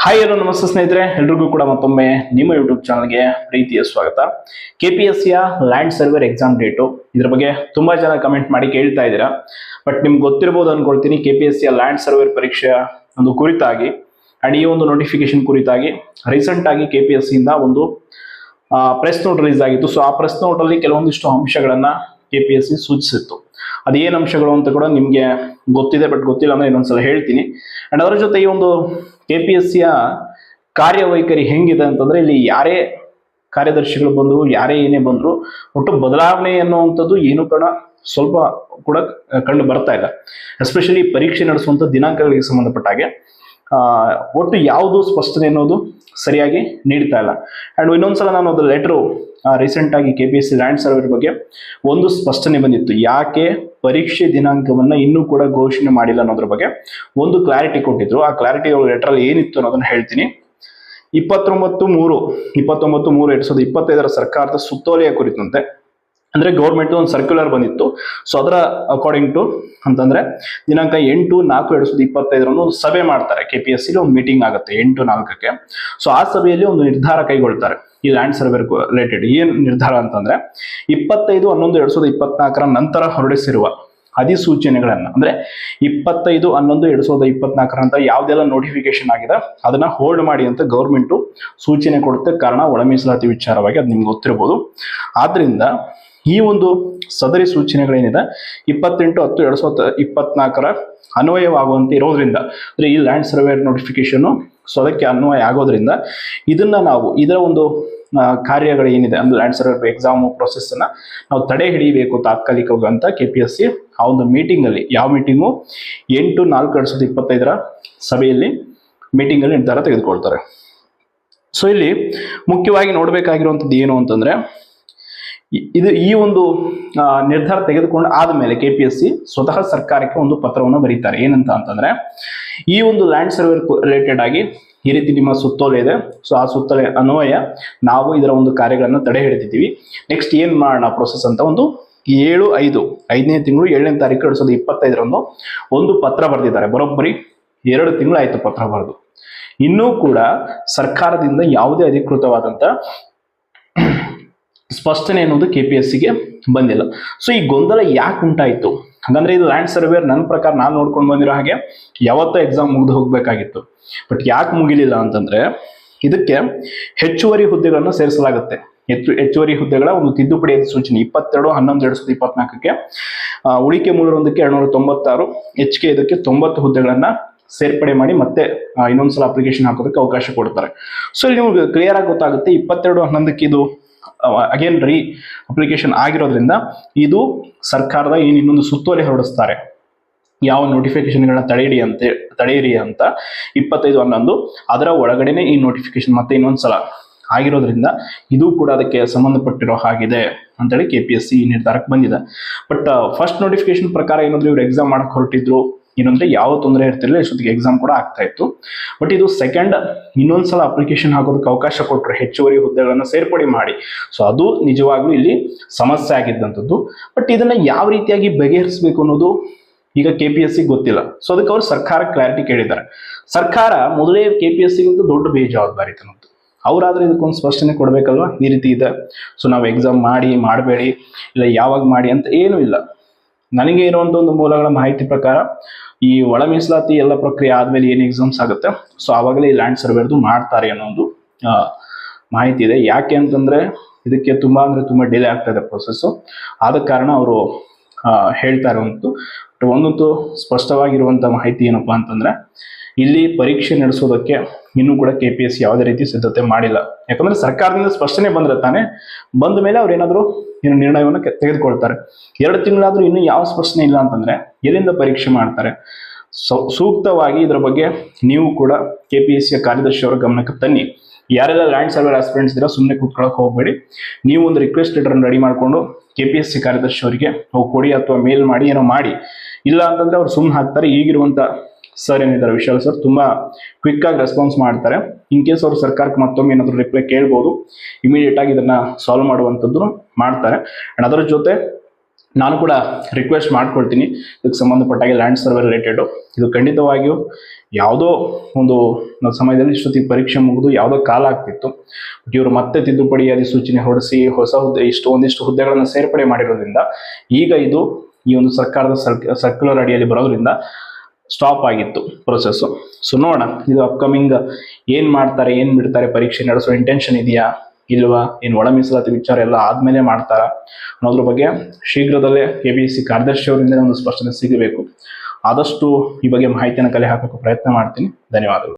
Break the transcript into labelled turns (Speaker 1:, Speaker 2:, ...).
Speaker 1: Hi hello ನಮಸ್ತೆ ಸ್ನೇಹಿತರೆ, ಎಲ್ರಿಗೂ ಕೂಡ ಮತ್ತೊಮ್ಮೆ ನಿಮ್ಮ ಯೂಟ್ಯೂಬ್ ಚಾನಲ್ಗೆ ಪ್ರೀತಿಯ ಸ್ವಾಗತ. KPSCಯ ಲ್ಯಾಂಡ್ ಸರ್ವೇರ್ ಎಕ್ಸಾಮ್ ಡೇಟು ಇದ್ರ ಬಗ್ಗೆ ತುಂಬಾ ಜನ ಕಮೆಂಟ್ ಮಾಡಿ ಕೇಳ್ತಾ ಇದ್ದೀರಾ. ಬಟ್ ನಿಮ್ಗೆ ಗೊತ್ತಿರಬಹುದು ಅನ್ಕೊಳ್ತೀನಿ, KPSCಯ ಲ್ಯಾಂಡ್ ಸರ್ವೇರ್ ಪರೀಕ್ಷೆಯ ಒಂದು ಕುರಿತಾಗಿ ಅಂಡ್ ಈ ಒಂದು ನೋಟಿಫಿಕೇಶನ್ ಕುರಿತಾಗಿ ರೀಸೆಂಟ್ ಆಗಿ KPSC ಇಂದ ಒಂದು ಪ್ರೆಸ್ ನೋಟ್ ರಿಲೀಸ್ ಆಗಿತ್ತು. ಸೊ ಆ ಪ್ರೆಸ್ ನೋಟ್ ಅಲ್ಲಿ ಕೆಲವೊಂದಿಷ್ಟು ಅಂಶಗಳನ್ನ KPSC ಸೂಚಿಸಿತ್ತು. ಅದೇನು ಅಂಶಗಳು ಅಂತ ಕೂಡ ನಿಮ್ಗೆ ಗೊತ್ತಿದೆ, ಬಟ್ ಗೊತ್ತಿಲ್ಲ ಅಂದ್ರೆ ಇನ್ನೊಂದ್ಸಲ ಹೇಳ್ತೀನಿ. ಅಂಡ್ ಅದರ ಜೊತೆ ಈ ಒಂದು KPSCಯ ಕಾರ್ಯವೈಖರಿ ಹೆಂಗಿದೆ ಅಂತಂದ್ರೆ, ಇಲ್ಲಿ ಯಾರೇ ಕಾರ್ಯದರ್ಶಿಗಳು ಬಂದ್ರು, ಯಾರೇ ಏನೇ ಬಂದ್ರು, ಒಟ್ಟು ಬದಲಾವಣೆ ಅನ್ನುವಂಥದ್ದು ಏನು ಕೂಡ ಸ್ವಲ್ಪ ಕೂಡ ಕಂಡು ಬರ್ತಾ ಇಲ್ಲ. ಎಸ್ಪೆಷಲಿ ಪರೀಕ್ಷೆ ನಡೆಸುವಂತ ದಿನಾಂಕಗಳಿಗೆ ಸಂಬಂಧಪಟ್ಟ ಹಾಗೆ ಒಟ್ಟು ಯಾವುದು ಸ್ಪಷ್ಟನೆ ಅನ್ನೋದು ಸರಿಯಾಗಿ ನೀಡ್ತಾ ಇಲ್ಲ. ಅಂಡ್ ಇನ್ನೊಂದ್ಸಲ ನಾನು ಒಂದು ಲೆಟರು ರೀಸೆಂಟ್ ಆಗಿ KPSC ಲ್ಯಾಂಡ್ ಸರ್ವೇರ್ ಬಗ್ಗೆ ಒಂದು ಸ್ಪಷ್ಟನೆ ಬಂದಿತ್ತು. ಯಾಕೆ ಪರೀಕ್ಷೆ ದಿನಾಂಕವನ್ನ ಇನ್ನೂ ಕೂಡ ಘೋಷಣೆ ಮಾಡಿಲ್ಲ ಅನ್ನೋದ್ರ ಬಗ್ಗೆ ಒಂದು ಕ್ಲಾರಿಟಿ ಕೊಟ್ಟಿದ್ರು. ಆ ಕ್ಲಾರಿಟಿ ಲೆಟರ್ ಅಲ್ಲಿ ಏನಿತ್ತು ಅನ್ನೋದನ್ನ ಹೇಳ್ತೀನಿ. 29/3/2025 ಸರ್ಕಾರದ ಸುತ್ತೋಲೆಯ ಕುರಿತಂತೆ, ಅಂದ್ರೆ ಗೌರ್ಮೆಂಟ್ ಒಂದು ಸರ್ಕ್ಯುಲರ್ ಬಂದಿತ್ತು. ಸೊ ಅದರ ಅಕಾರ್ಡಿಂಗ್ ಟು ಅಂತಂದ್ರೆ ದಿನಾಂಕ 8/4/2025 ಒಂದು ಸಭೆ ಮಾಡ್ತಾರೆ. KPSC ಒಂದು ಮೀಟಿಂಗ್ ಆಗುತ್ತೆ 8/4. ಸೊ ಆ ಸಭೆಯಲ್ಲಿ ಒಂದು ನಿರ್ಧಾರ ಕೈಗೊಳ್ತಾರೆ ಈ ಲ್ಯಾಂಡ್ ಸರ್ವೇರ್ ರಿಲೇಟೆಡ್. ಏನ್ ನಿರ್ಧಾರ ಅಂತಂದ್ರೆ, 25/11/2024 ನಂತರ ಹೊರಡಿಸಿರುವ ಅಧಿಸೂಚನೆಗಳನ್ನ, ಅಂದ್ರೆ 25/11/2024 ನಂತರ ಯಾವ್ದೆಲ್ಲ ನೋಟಿಫಿಕೇಶನ್ ಆಗಿದೆ ಅದನ್ನ ಹೋಲ್ಡ್ ಮಾಡಿ ಅಂತ ಗೌರ್ಮೆಂಟ್ ಸೂಚನೆ ಕೊಡುತ್ತೆ. ಕಾರಣ ಒಳ ಮೀಸಲಾತಿ ವಿಚಾರವಾಗಿ, ಅದು ನಿಮ್ಗೆ ಗೊತ್ತಿರಬಹುದು. ಆದ್ರಿಂದ ಈ ಒಂದು ಸದರಿ ಸೂಚನೆಗಳೇನಿದೆ 28/10/2024 ಅನ್ವಯವಾಗುವಂತೆ ಇರೋದ್ರಿಂದ, ಅಂದ್ರೆ ಈ ಲ್ಯಾಂಡ್ ಸರ್ವೇರ್ ನೋಟಿಫಿಕೇಶನ್ ಸೊ ಅದಕ್ಕೆ ಅನ್ವಯ ಆಗೋದ್ರಿಂದ ಇದನ್ನ ನಾವು ಇದರ ಒಂದು ಕಾರ್ಯಗಳೇನಿದೆ ಅಂದ್ರೆ ಲ್ಯಾಂಡ್ ಸರ್ವೇರ್ ಎಕ್ಸಾಮ್ ಪ್ರೊಸೆಸ್ ಅನ್ನ ನಾವು ತಡೆ ಹಿಡಿಯಬೇಕು ತಾತ್ಕಾಲಿಕವಾಗಿ ಅಂತ KPSC ಆ ಒಂದು ಮೀಟಿಂಗ್ ಅಲ್ಲಿ, ಯಾವ ಮೀಟಿಂಗು 8/4/2025 ಸಭೆಯಲ್ಲಿ ಮೀಟಿಂಗ್ ಅಲ್ಲಿ ನಿರ್ಧಾರ ತೆಗೆದುಕೊಳ್ತಾರೆ. ಸೊ ಇಲ್ಲಿ ಮುಖ್ಯವಾಗಿ ನೋಡ್ಬೇಕಾಗಿರುವಂತದ್ದು ಏನು ಅಂತಂದ್ರೆ, ಈ ಒಂದು ನಿರ್ಧಾರ ತೆಗೆದುಕೊಂಡು ಆದ್ಮೇಲೆ KPSC ಸ್ವತಃ ಸರ್ಕಾರಕ್ಕೆ ಒಂದು ಪತ್ರವನ್ನು ಬರೀತಾರೆ. ಏನಂತ ಅಂತಂದ್ರೆ, ಈ ಒಂದು ಲ್ಯಾಂಡ್ ಸರ್ವೇರ್ ರಿಲೇಟೆಡ್ ಆಗಿ ಈ ರೀತಿ ನಿಮ್ಮ ಸುತ್ತೋಲೆ ಇದೆ. ಸೊ ಆ ಸುತ್ತೋಲೆ ಅನ್ವಯ ನಾವು ಇದರ ಒಂದು ಕಾರ್ಯಗಳನ್ನ ತಡೆ ಹಿಡಿದಿದ್ದೀವಿ. ನೆಕ್ಸ್ಟ್ ಏನ್ ಮಾಡೋಣ ಪ್ರೊಸೆಸ್ ಅಂತ ಒಂದು 5ನೇ ತಿಂಗಳು 7ನೇ ತಾರೀಕು 2025 ಒಂದು ಪತ್ರ ಬರೆದಿದ್ದಾರೆ. ಬರೋಬ್ಬರಿ 2 ತಿಂಗಳಾಯ್ತು ಪತ್ರ ಬರೆದು. ಇನ್ನೂ ಕೂಡ ಸರ್ಕಾರದಿಂದ ಯಾವುದೇ ಅಧಿಕೃತವಾದಂತ ಸ್ಪಷ್ಟನೆ ಅನ್ನೋದು KPSCಗೆ ಬಂದಿಲ್ಲ. ಸೊ ಈ ಗೊಂದಲ ಯಾಕೆ ಉಂಟಾಯಿತು ಹಾಗಂದ್ರೆ, ಇದು ಲ್ಯಾಂಡ್ ಸರ್ವೇರ್ ನನ್ನ ಪ್ರಕಾರ ನಾನು ನೋಡ್ಕೊಂಡು ಬಂದಿರೋ ಹಾಗೆ ಯಾವತ್ತೋ ಎಕ್ಸಾಮ್ ಮುಗಿದು ಹೋಗ್ಬೇಕಾಗಿತ್ತು. ಬಟ್ ಯಾಕೆ ಮುಗಿಲಿಲ್ಲ ಅಂತಂದ್ರೆ, ಇದಕ್ಕೆ ಹೆಚ್ಚುವರಿ ಹುದ್ದೆಗಳನ್ನು ಸೇರಿಸಲಾಗುತ್ತೆ. ಹೆಚ್ಚುವರಿ ಹುದ್ದೆಗಳ ಒಂದು ತಿದ್ದುಪಡಿ ಸೂಚನೆ 22/11/2024 ಉಳಿಕೆ 301ಕ್ಕೆ 296, ಹೆಚ್ಚಿಗೆ ಇದಕ್ಕೆ 90 ಹುದ್ದೆಗಳನ್ನ ಸೇರ್ಪಡೆ ಮಾಡಿ ಮತ್ತೆ ಇನ್ನೊಂದ್ಸಲ ಅಪ್ಲಿಕೇಶನ್ ಹಾಕೋದಕ್ಕೆ ಅವಕಾಶ ಕೊಡ್ತಾರೆ. ಸೊ ಇಲ್ಲಿ ನಿಮ್ಗೆ ಕ್ಲಿಯರ್ ಆಗಿ ಗೊತ್ತಾಗುತ್ತೆ, 22/11 ಇದು ಅಗೇನ್ ರೀ ಅಪ್ಲಿಕೇಶನ್ ಆಗಿರೋದ್ರಿಂದ ಇದು ಸರ್ಕಾರದ ಇನ್ನೊಂದು ಸುತ್ತೋಲೆ ಹೊರಡಿಸ್ತಾರೆ, ಯಾವ ನೋಟಿಫಿಕೇಶನ್ಗಳನ್ನ ತಡೆಯಿರಿ ಅಂತ 25/11 ಅದರ ಒಳಗಡೆನೆ ಈ ನೋಟಿಫಿಕೇಶನ್ ಮತ್ತೆ ಇನ್ನೊಂದ್ಸಲ ಆಗಿರೋದ್ರಿಂದ ಇದು ಕೂಡ ಅದಕ್ಕೆ ಸಂಬಂಧಪಟ್ಟಿರೋ ಹಾಗಿದೆ ಅಂತೇಳಿ KPSC ಈ ನಿರ್ಧಾರಕ್ಕೆ ಬಂದಿದೆ. ಬಟ್ ಫಸ್ಟ್ ನೋಟಿಫಿಕೇಶನ್ ಪ್ರಕಾರ ಏನಾದ್ರು ಇವ್ರು ಎಕ್ಸಾಮ್ ಮಾಡಕ್ ಹೊರಟಿದ್ರು, ಏನಂದ್ರೆ ಯಾವ ತೊಂದರೆ ಇರ್ತಿರ್ಲಿಲ್ಲ, ಇಷ್ಟೊತ್ತಿಗೆ ಎಕ್ಸಾಮ್ ಕೂಡ ಆಗ್ತಾ ಇತ್ತು. ಬಟ್ ಇದು ಸೆಕೆಂಡ್ ಇನ್ನೊಂದ್ಸಲ ಅಪ್ಲಿಕೇಶನ್ ಹಾಕೋದಕ್ಕೆ ಅವಕಾಶ ಕೊಟ್ಟರು, ಹೆಚ್ಚುವರಿ ಹುದ್ದೆಗಳನ್ನ ಸೇರ್ಪಡೆ ಮಾಡಿ. ಸೊ ಅದು ನಿಜವಾಗ್ಲೂ ಇಲ್ಲಿ ಸಮಸ್ಯೆ ಆಗಿದ್ದಂಥದ್ದು. ಬಟ್ ಇದನ್ನ ಯಾವ ರೀತಿಯಾಗಿ ಬಗೆಹರಿಸಬೇಕು ಅನ್ನೋದು ಈಗ KPSC ಗೊತ್ತಿಲ್ಲ. ಸೊ ಅದಕ್ಕೆ ಅವರು ಸರ್ಕಾರ ಕ್ಲಾರಿಟಿ ಕೇಳಿದ್ದಾರೆ. ಸರ್ಕಾರ ಮೊದಲೇ KPSCಗಿಂತ ದೊಡ್ಡ ಬೇಜವಾಬ್ದಾರಿತನದ್ದು. ಅವರಾದ್ರೆ ಇದಕ್ಕೊಂದು ಸ್ಪಷ್ಟನೆ ಕೊಡ್ಬೇಕಲ್ವಾ, ಈ ರೀತಿ ಇದೆ, ಸೊ ನಾವು ಎಕ್ಸಾಮ್ ಮಾಡಬೇಡಿ, ಇಲ್ಲ ಯಾವಾಗ ಮಾಡಿ ಅಂತ ಏನೂ ಇಲ್ಲ. ನನಗೆ ಇರುವಂತ ಒಂದು ಮೂಲಗಳ ಮಾಹಿತಿ ಪ್ರಕಾರ ಈ ಒಳ ಮೀಸಲಾತಿ ಎಲ್ಲ ಪ್ರಕ್ರಿಯೆ ಆದ್ಮೇಲೆ ಏನ್ ಎಕ್ಸಾಮ್ಸ್ ಆಗುತ್ತೆ, ಸೊ ಆವಾಗಲೇ ಈ ಲ್ಯಾಂಡ್ ಸರ್ವೇರ್ದು ಮಾಡ್ತಾರೆ ಅನ್ನೋ ಒಂದು ಮಾಹಿತಿ ಇದೆ. ಯಾಕೆ ಅಂತಂದ್ರೆ ಇದಕ್ಕೆ ತುಂಬಾ ಡಿಲೇ ಆಗ್ತಾ ಇದೆ ಪ್ರೊಸೆಸ್. ಆದ ಕಾರಣ ಅವರು ಹೇಳ್ತಾ ಇರುವಂತದ್ದು. ಒಂದಂತೂ ಸ್ಪಷ್ಟವಾಗಿರುವಂತ ಮಾಹಿತಿ ಏನಪ್ಪಾ ಅಂತಂದ್ರೆ, ಇಲ್ಲಿ ಪರೀಕ್ಷೆ ನಡೆಸೋದಕ್ಕೆ ಇನ್ನೂ ಕೂಡ KPSC ಯಾವುದೇ ರೀತಿ ಸಿದ್ಧತೆ ಮಾಡಿಲ್ಲ. ಯಾಕಂದ್ರೆ ಸರ್ಕಾರದಿಂದ ಸ್ಪಷ್ಟನೆ ಬಂದ್ರೆ ತಾನೇ, ಬಂದ ಮೇಲೆ ಅವ್ರು ಏನಾದ್ರು ನಿರ್ಣಯವನ್ನು ತೆಗೆದುಕೊಳ್ತಾರೆ. 2 ತಿಂಗಳಾದ್ರೂ ಇನ್ನೂ ಯಾವ ಸ್ಪಷ್ಟನೆ ಇಲ್ಲ ಅಂತಂದ್ರೆ ಎಲ್ಲಿಂದ ಪರೀಕ್ಷೆ ಮಾಡ್ತಾರೆ? ಸೂಕ್ತವಾಗಿ ಇದರ ಬಗ್ಗೆ ನೀವು ಕೂಡ KPSCಯ ಕಾರ್ಯದರ್ಶಿ ಅವರ ಗಮನಕ್ಕೆ ತನ್ನಿ. ಯಾರೆಲ್ಲ ಲ್ಯಾಂಡ್ ಸರ್ವೇರ್ ಆಸ್ಪಿರೆಂಟ್ಸ್ ಇದ್ದೀರಾ ಸುಮ್ಮನೆ ಕೂತ್ಕೊಳ್ಳೋಕೆ ಹೋಗಬೇಡಿ. ನೀವು ಒಂದು ರಿಕ್ವೆಸ್ಟ್ ಲೆಟರ್ ರೆಡಿ ಮಾಡ್ಕೊಂಡು KPSC ಕಾರ್ಯದರ್ಶಿ ಅವರಿಗೆ ಕೊಡಿ, ಅಥವಾ ಮೇಲ್ ಮಾಡಿ, ಏನೋ ಮಾಡಿ. ಇಲ್ಲ ಅಂತಂದ್ರೆ ಅವ್ರು ಸುಮ್ಮನೆ ಹಾಕ್ತಾರೆ. ಈಗಿರುವಂತ ಸರ್ ಏನಿದ್ದಾರೆ ವಿಶಾಲ್ ಸರ್ ತುಂಬಾ ಕ್ವಿಕ್ ಆಗಿ ರೆಸ್ಪಾನ್ಸ್ ಮಾಡ್ತಾರೆ. ಇನ್ ಕೇಸ್ ಅವರು ಸರ್ಕಾರಕ್ಕೆ ಮತ್ತೊಮ್ಮೆ ಏನಾದ್ರು ರಿಪ್ಲೈ ಕೇಳ್ಬೋದು, ಇಮಿಡಿಯೇಟ್ ಆಗಿ ಇದನ್ನ ಸಾಲ್ವ್ ಮಾಡುವಂಥದ್ದು ಮಾಡ್ತಾರೆ. ಅಂಡ್ ಅದರ ಜೊತೆ ನಾನು ಕೂಡ ರಿಕ್ವೆಸ್ಟ್ ಮಾಡ್ಕೊಳ್ತೀನಿ ಇದಕ್ಕೆ ಸಂಬಂಧಪಟ್ಟಾಗೆ ಲ್ಯಾಂಡ್ ಸರ್ವೆ ರಿಲೇಟೆಡ್ ಇದು ಖಂಡಿತವಾಗಿಯೂ ಯಾವುದೋ ಒಂದು ಸಮಯದಲ್ಲಿ ಇಷ್ಟೊತ್ತಿಗೆ ಪರೀಕ್ಷೆ ಮುಗಿದು ಯಾವುದೋ ಕಾಲ ಆಗ್ತಿತ್ತು. ಬಟ್ ಇವರು ಮತ್ತೆ ತಿದ್ದುಪಡಿ ಅಧಿಸೂಚನೆ ಹೊರಡಿಸಿ ಹೊಸ ಹುದ್ದೆ ಒಂದಿಷ್ಟು ಹುದ್ದೆಗಳನ್ನು ಸೇರ್ಪಡೆ ಮಾಡಿರೋದ್ರಿಂದ ಈಗ ಇದು ಈ ಒಂದು ಸರ್ಕಾರದ ಸರ್ಕ್ಯುಲರ್ ಅಡಿಯಲ್ಲಿ ಬರೋದ್ರಿಂದ ಸ್ಟಾಪ್ ಆಗಿತ್ತು ಪ್ರೊಸೆಸ್ಸು. ಸೊ ನೋಡೋಣ ಇದು ಅಪ್ಕಮಿಂಗ್ ಏನು ಮಾಡ್ತಾರೆ, ಏನು ಬಿಡ್ತಾರೆ, ಪರೀಕ್ಷೆ ನಡೆಸೋ ಇಂಟೆನ್ಷನ್ ಇದೆಯಾ ಇಲ್ವಾ, ಏನು ಒಳ ಮೀಸಲಾತಿ ವಿಚಾರ ಎಲ್ಲ ಆದಮೇಲೆ ಮಾಡ್ತಾರಾ ಅನ್ನೋದ್ರ ಬಗ್ಗೆ ಶೀಘ್ರದಲ್ಲೇ KPSC ಕಾರ್ಯದರ್ಶಿ ಅವರಿಂದ ಒಂದು ಸ್ಪಷ್ಟನೆ ಸಿಗಬೇಕು. ಆದಷ್ಟು ಈ ಬಗ್ಗೆ ಮಾಹಿತಿಯನ್ನು ಕಲೆ ಹಾಕೋಕ್ಕೆ ಪ್ರಯತ್ನ ಮಾಡ್ತೀನಿ. ಧನ್ಯವಾದಗಳು.